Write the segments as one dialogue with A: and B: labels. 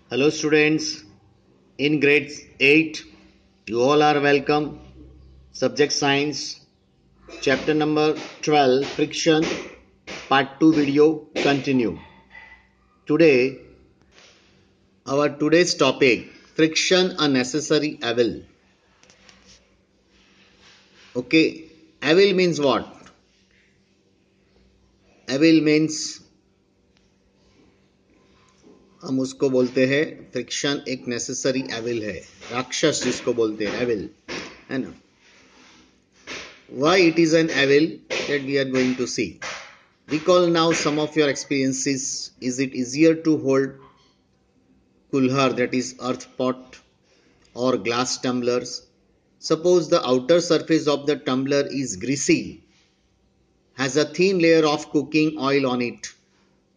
A: Hello students, in grade 8, you all are welcome. Subject Science, chapter number 12, Friction, part 2 video, continue. Today, our today's topic, friction a necessary evil. Okay, evil means what? Evil means हम उसको बोलते हैं friction एक necessary evil है, राक्षस जिसको बोलते हैं एविल, है ना. Why it is an evil that we are going to see. Recall now some of your experiences. Is it easier to hold kulhar, that is earth pot, or glass tumblers? Suppose the outer surface of the tumbler is greasy, has a thin layer of cooking oil on it.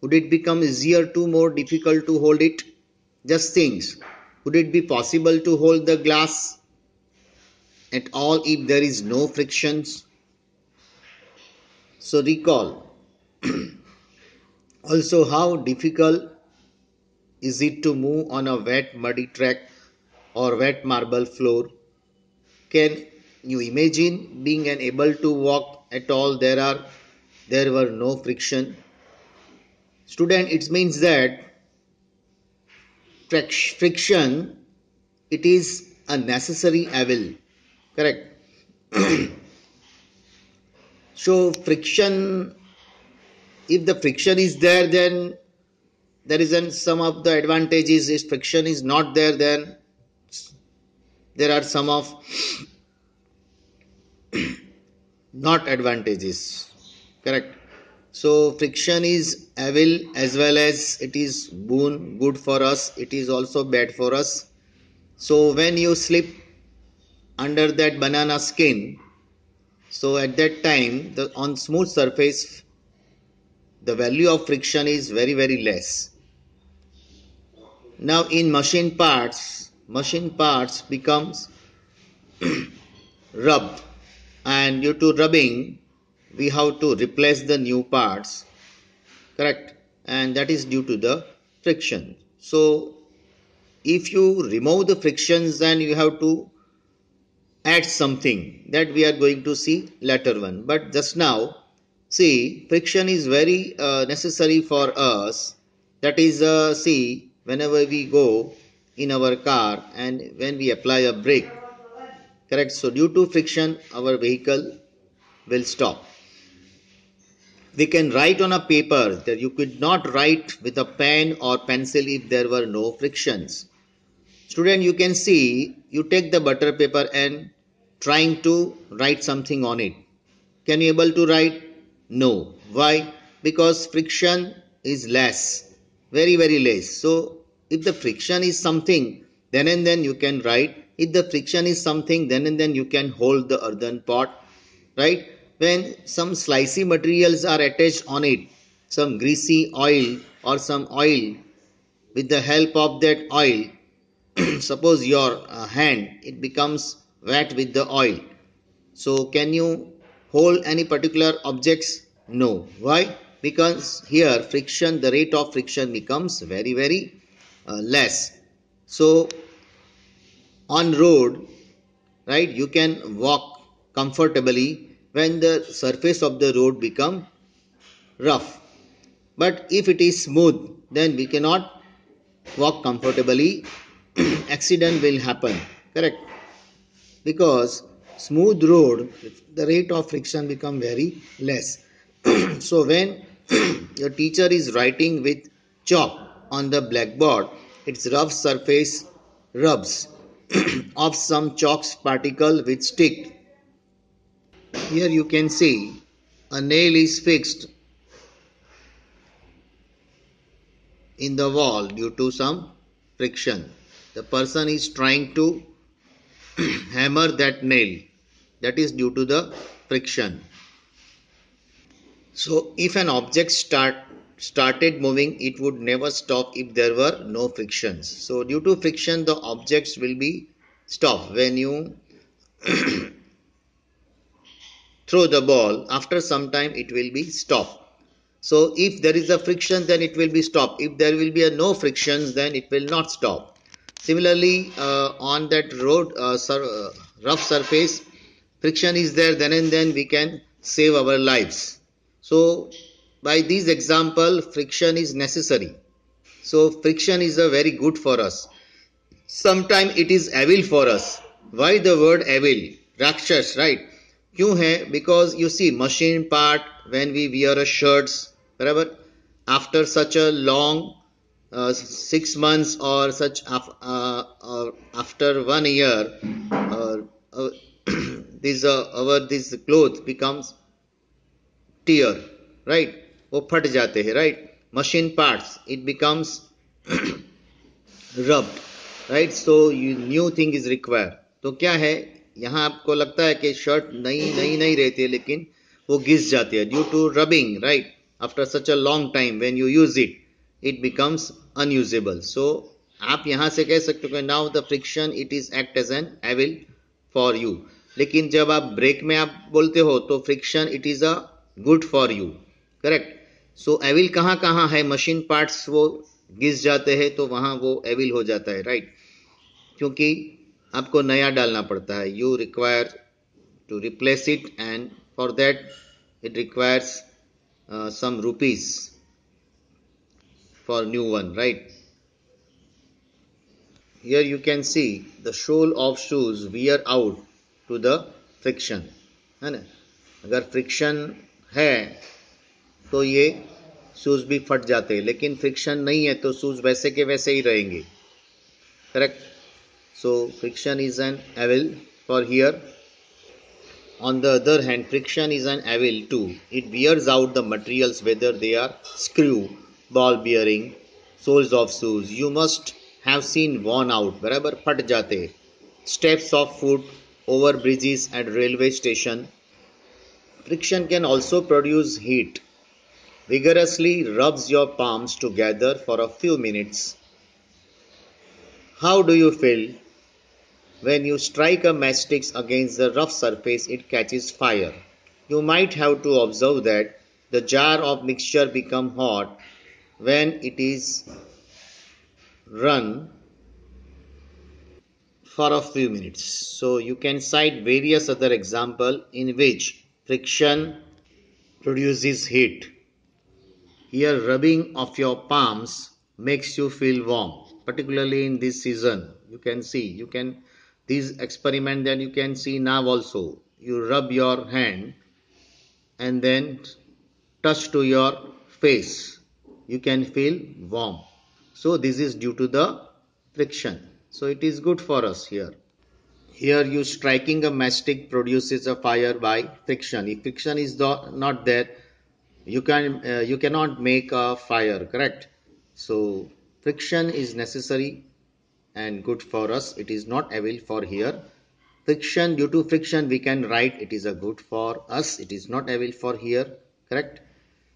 A: Would it become easier to more difficult to hold it? Just think, would it be possible to hold the glass at all if there is no frictions? So recall also how difficult is it to move on a wet muddy track or wet marble floor? Can you imagine being unable to walk at all? There were no friction. Student, it means that friction, it is a necessary evil. Correct. So friction, if the friction is there, then there isn't some of the advantages. If friction is not there, then there are some of not advantages. Correct. So friction is evil as well as it is boon, good for us. It is also bad for us. So when you slip under that banana skin, so at that time on smooth surface the value of friction is very less. Now in machine parts becomes rubbed, and due to rubbing we have to replace the new parts. Correct. And that is due to the friction. So if you remove the frictions, then you have to add something that we are going to see later one. But just now, see, friction is very necessary for us. That is, see, whenever we go in our car and when we apply a brake, correct. So due to friction, our vehicle will stop. We can write on a paper that you could not write with a pen or pencil if there were no frictions. Student, you can see, you take the butter paper and trying to write something on it. Can you able to write? No. Why? Because friction is less, very less. So if the friction is something, then and then you can write. If the friction is something, then and then you can hold the earthen pot, right? When some slicey materials are attached on it, some greasy oil or some oil, with the help of that oil, suppose your hand, it becomes wet with the oil. So can you hold any particular objects? No. Why? Because here friction, the rate of friction becomes very less. So on road, right, you can walk comfortably when the surface of the road become rough. But if it is smooth, then we cannot walk comfortably. Accident will happen. Correct. Because smooth road, the rate of friction become very less. So when your teacher is writing with chalk on the blackboard, its rough surface rubs off some chalk particle with stick. Here you can see a nail is fixed in the wall due to some friction. The person is trying to hammer that nail. That is due to the friction. So if an object started moving, it would never stop if there were no frictions. So due to friction, the objects will be stopped. When you throw the ball, after some time it will be stopped. So if there is a friction, then it will be stopped. If there will be a no frictions, then it will not stop. Similarly, on that road rough surface, friction is there, then and then we can save our lives. So by this example, friction is necessary. So friction is a very good for us. Sometimes it is evil for us. Why the word evil? Rakshas, right? क्यों है? Because you see machine part when we wear a shirts, बराबर? After such a long 6 months or such after 1 year, uh, uh, this cloth becomes tear, right? वो फट जाते हैं, right? Machine parts, it becomes rubbed, right? So you new thing is required. तो क्या है, यहाँ आपको लगता है कि शर्ट नई नई नहीं रहती है, लेकिन वो घिस जाती है due to rubbing, right? After such a long time when you use it, it becomes unusable. So आप यहाँ से कह सकते हो कि now the friction it is act as an evil for you. लेकिन जब आप ब्रेक में आप बोलते हो तो friction it is a good for you, correct? So evil कहाँ कहाँ है? मशीन पार्ट्स वो घिस जाते हैं तो वहां वो एविल हो जाता है, राइट? क्योंकि आपको नया डालना पड़ता है. You require to replace it and for that it requires some rupees for new one, right? Here you can see the sole of shoes wear out to the friction, है ना? अगर फ्रिक्शन है तो ये शूज भी फट जाते हैं, लेकिन फ्रिक्शन नहीं है तो शूज वैसे के वैसे ही रहेंगे, correct? So friction is an evil for here. On the other hand, friction is an evil too. It wears out the materials, whether they are screw, ball bearing, soles of shoes. You must have seen worn out, बराबर फट जाते. Steps of foot, over bridges at railway station. Friction can also produce heat. Vigorously rubs your palms together for a few minutes. How do you feel? When you strike a matchstick against the rough surface, it catches fire. You might have to observe that the jar of mixture becomes hot when it is run for a few minutes. So you can cite various other examples in which friction produces heat. Here, rubbing of your palms makes you feel warm, particularly in this season. You can see, this experiment that you can see now also. You rub your hand and then touch to your face. You can feel warm. So this is due to the friction. So it is good for us here. Here you striking a matchstick produces a fire by friction. If friction is not there, you cannot make a fire, correct? So friction is necessary and good for us. It is not evil for here. Friction, due to friction we can write it is a good for us. It is not evil for here, correct?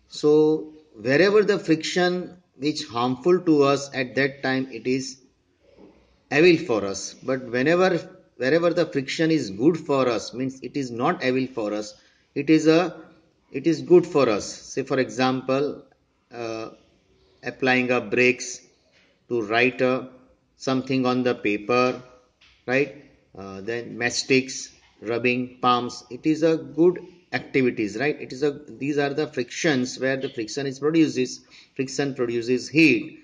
A: So wherever the friction which harmful to us, at that time it is evil for us. But wherever the friction is good for us, means it is not evil for us, it is good for us. Say for example, uh, applying a brakes to write something on the paper, right? Then matchsticks, rubbing palms, it is a good activities, right? These are the frictions where the friction produces heat.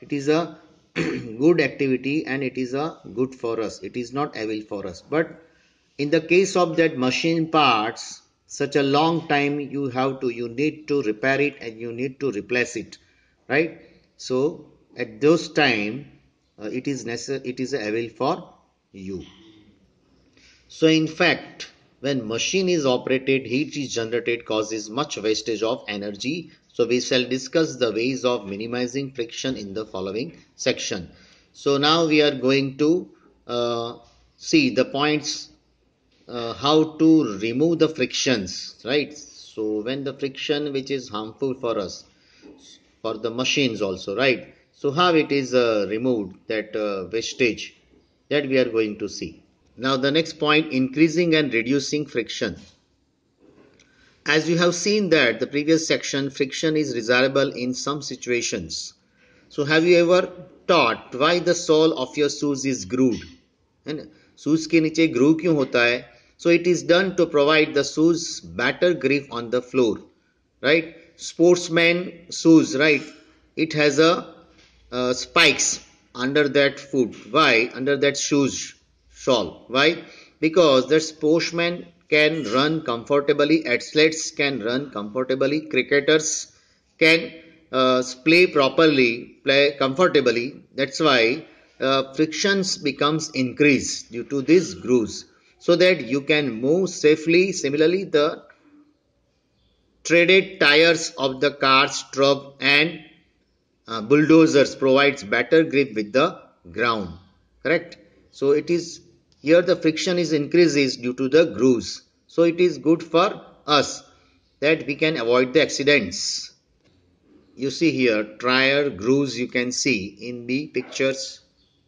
A: It is a good activity and it is a good for us. It is not evil for us. But in the case of that machine parts, such a long time you need to repair it and you need to replace it, right? So at those time it is necessary, it is evil for you. So in fact, when machine is operated, heat is generated, causes much wastage of energy. So we shall discuss the ways of minimizing friction in the following section. So now we are going to see the points, how to remove the frictions, right? So when the friction which is harmful for us, for the machines also, right? So how it is removed, that wastage, that we are going to see. Now the next point, increasing and reducing friction. as you have seen that the previous section, friction is desirable in some situations. So have you ever thought why the sole of your shoes is grooved? And shoes के नीचे groove क्यों होता है? So it is done to provide the shoes better grip on the floor, right? Sportsman shoes, right? It has a spikes under that foot. Why? Under that shoes sole. Why? Because the sportsman can run comfortably, athletes can run comfortably, cricketers can play comfortably. That's why frictions becomes increased due to these grooves, so that you can move safely. Similarly, the treaded tires of the cars, truck, and bulldozers provides better grip with the ground. Correct. So it is here the friction is increases due to the grooves. So it is good for us that we can avoid the accidents. You see here tire grooves you can see in the pictures.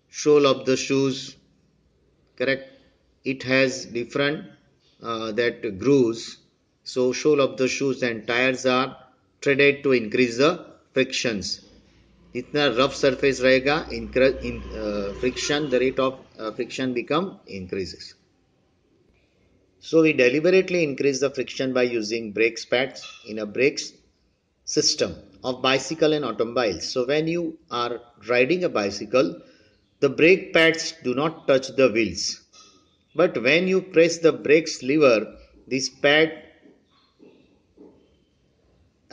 A: Sole of the shoes, correct, it has different that grooves. So sole of the shoes and tires are threaded to increase the frictions. जितना rough surface रहेगा friction, the rate of friction become increases. So we deliberately increase the friction by using brake pads in a brakes system of bicycle and automobiles. So when you are riding a bicycle, the brake pads do not touch the wheels. But when you press the brakes lever, this pad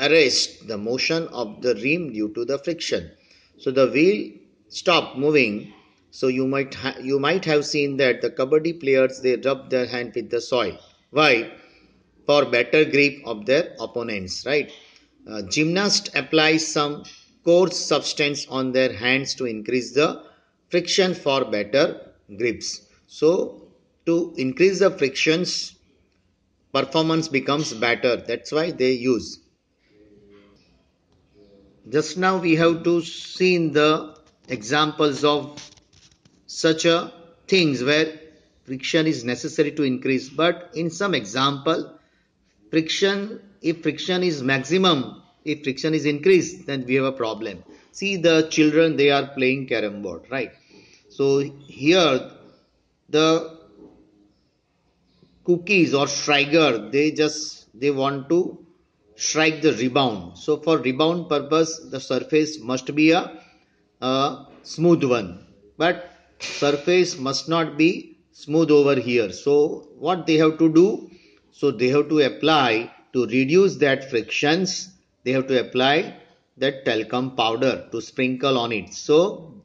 A: arrests the motion of the rim due to the friction. So the wheel stop moving. So you might have seen that the kabaddi players, they rub their hand with the soil. Why? For better grip of their opponents, right? Gymnast apply some coarse substance on their hands to increase the friction for better grips. So to increase the frictions, performance becomes better. That's why they use. Just now we have to see in the examples of such a things where friction is necessary to increase. But in some example, friction, if friction is maximum, if friction is increased, then we have a problem. See the children, they are playing carom board, right? So here the cookies or striker, they want to strike the rebound. So for rebound purpose, the surface must be a smooth one, but surface must not be smooth over here. So what they have to do? So they have to apply, to reduce that frictions, they have to apply that talcum powder to sprinkle on it. So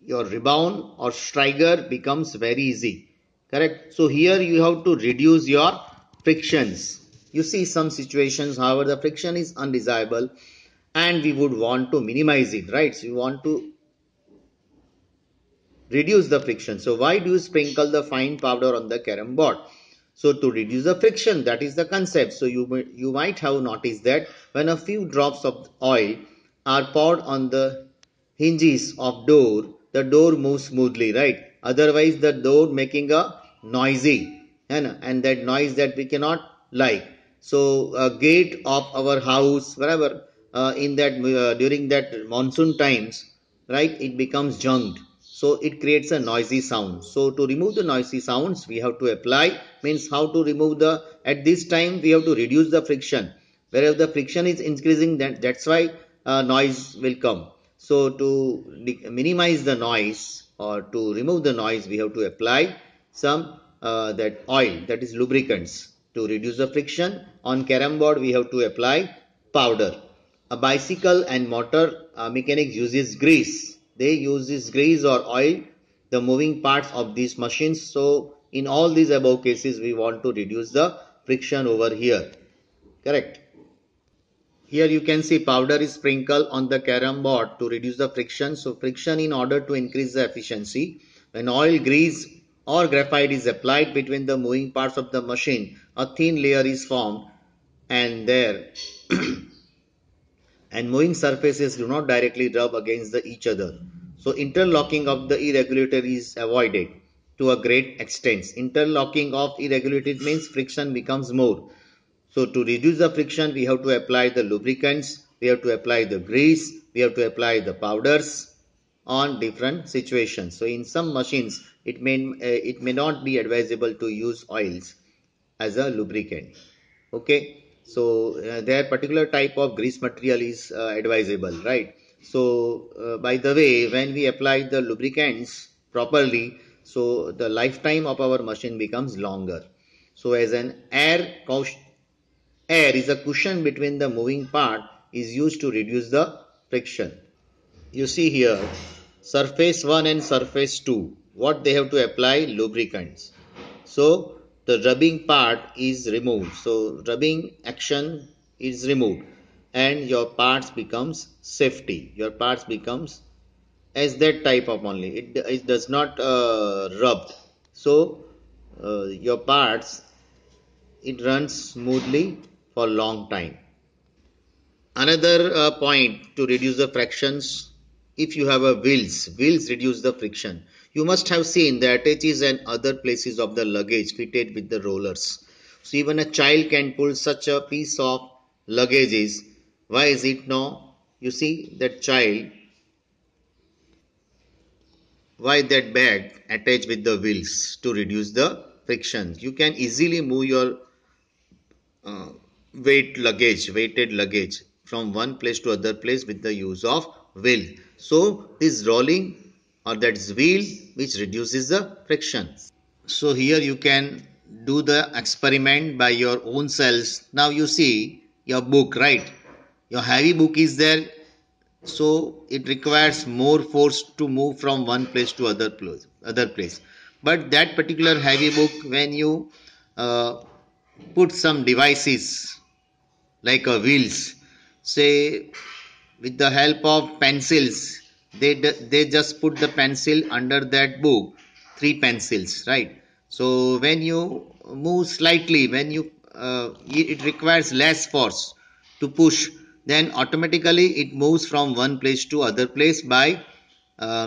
A: your rebound or striker becomes very easy. Correct. So here you have to reduce your frictions. You see some situations, however, the friction is undesirable and we would want to minimize it, right? So you want to reduce the friction. So why do you sprinkle the fine powder on the carom board? So to reduce the friction, that is the concept. So you might have noticed that when a few drops of oil are poured on the hinges of door, the door moves smoothly, right? Otherwise the door making a noisy, and that noise that we cannot like. So a gate of our house, wherever in that during that monsoon times, right, it becomes junked. So it creates a noisy sound. So to remove the noisy sounds, we have to apply, means how to remove the, at this time we have to reduce the friction. Wherever the friction is increasing, that's why noise will come. So to minimize the noise or to remove the noise, we have to apply some that oil, that is lubricants, to reduce the friction. On carom board, we have to apply powder. A bicycle and motor mechanics uses grease. They use this grease or oil, the moving parts of these machines. So in all these above cases, we want to reduce the friction over here. Correct. Here you can see powder is sprinkled on the carom board to reduce the friction. So friction in order to increase the efficiency. When oil, grease or graphite is applied between the moving parts of the machine, a thin layer is formed and there and moving surfaces do not directly rub against each other. So interlocking of the irregularity is avoided to a great extent. Interlocking of irregularity means friction becomes more. So to reduce the friction, we have to apply the lubricants, we have to apply the grease, we have to apply the powders on different situations. So in some machines, it may not be advisable to use oils as a lubricant. Okay, so their particular type of grease material is advisable, right? So by the way, when we apply the lubricants properly, so the lifetime of our machine becomes longer. So as an air is a cushion between the moving part is used to reduce the friction. You see here, surface 1 and surface 2, what they have to apply? Lubricants. So the rubbing part is removed. So rubbing action is removed and your parts becomes safety. Your parts becomes as that type of only. It does not rub. So your parts, it runs smoothly for long time. Another point to reduce the frictions, if you have a wheels reduce the friction. You must have seen the attaches and other places of the luggage fitted with the rollers. So even a child can pull such a piece of luggages. Why is it no? You see that child, why that bag attached with the wheels to reduce the friction. You can easily move your uh, weighted luggage from one place to other place with the use of wheel. So this rolling or that's wheel which reduces the friction. So here you can do the experiment by your own selves. Now you see your book, right? Your heavy book is there, so it requires more force to move from one place to other place. But that particular heavy book, when you uh, put some devices like wheels, say with the help of pencils, they just put the pencil under that book, three pencils, right? So when you move slightly, when you it requires less force to push, then automatically it moves from one place to other place by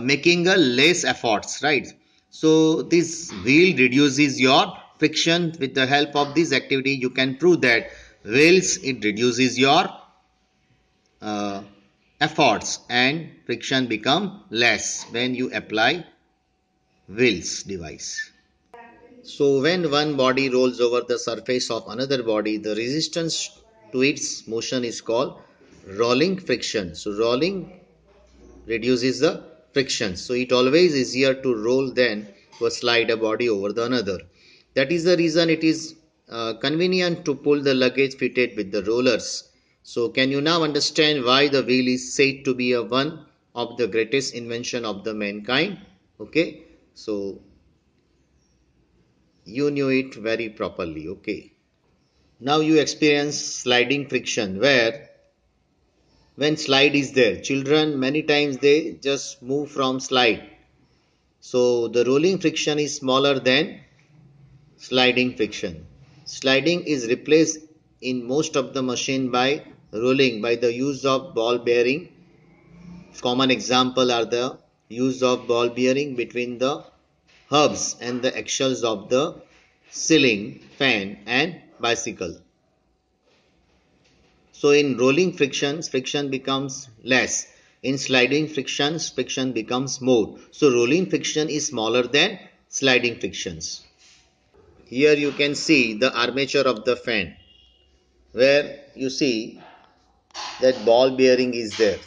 A: making a less efforts, right? So this wheel reduces your friction. With the help of this activity you can prove that wheels, it reduces your uh, efforts and friction become less when you apply wheels device. So when one body rolls over the surface of another body, the resistance to its motion is called rolling friction. So rolling reduces the friction. So it always easier to roll than to slide a body over the another. That is the reason it is convenient to pull the luggage fitted with the rollers. So can you now understand why the wheel is said to be a one of the greatest invention of the mankind? Okay, so you knew it very properly. Okay, now you experience sliding friction where when slide is there, children many times they just move from slide. So the rolling friction is smaller than sliding friction. Sliding is replaced in most of the machine by rolling by the use of ball bearing. Common example are the use of ball bearing between the hubs and the axles of the ceiling, fan and bicycle. So in rolling frictions, friction becomes less. In sliding frictions, friction becomes more. So rolling friction is smaller than sliding frictions. Here you can see the armature of the fan, where you see that ball bearing is there.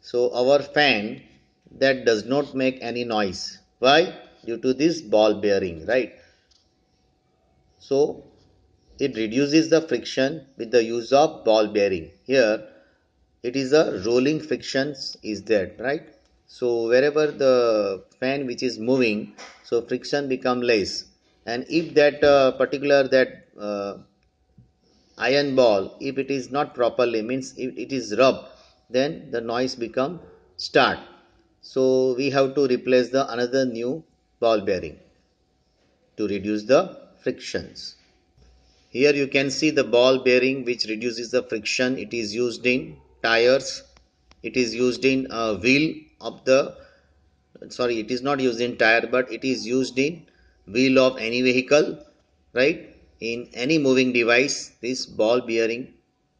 A: So our fan, that does not make any noise. Why? Due to this ball bearing, right? So it reduces the friction with the use of ball bearing. Here it is a rolling frictions is there, right? So wherever the fan which is moving, so friction become less. And if that particular that iron ball, if it is not properly, means if it is rubbed, then the noise become start. So we have to replace the another new ball bearing to reduce the frictions. Here you can see the ball bearing which reduces the friction. It is used in tires. It is used in a wheel of the, sorry, it is not used in tire, but it is used in wheel of any vehicle, right? in any moving device, this ball bearing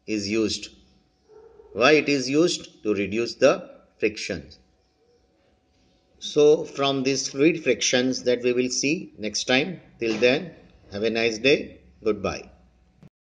A: is used. Why it is used? To reduce the friction. So from these fluid frictions that we will see next time. Till then, have a nice day. Goodbye.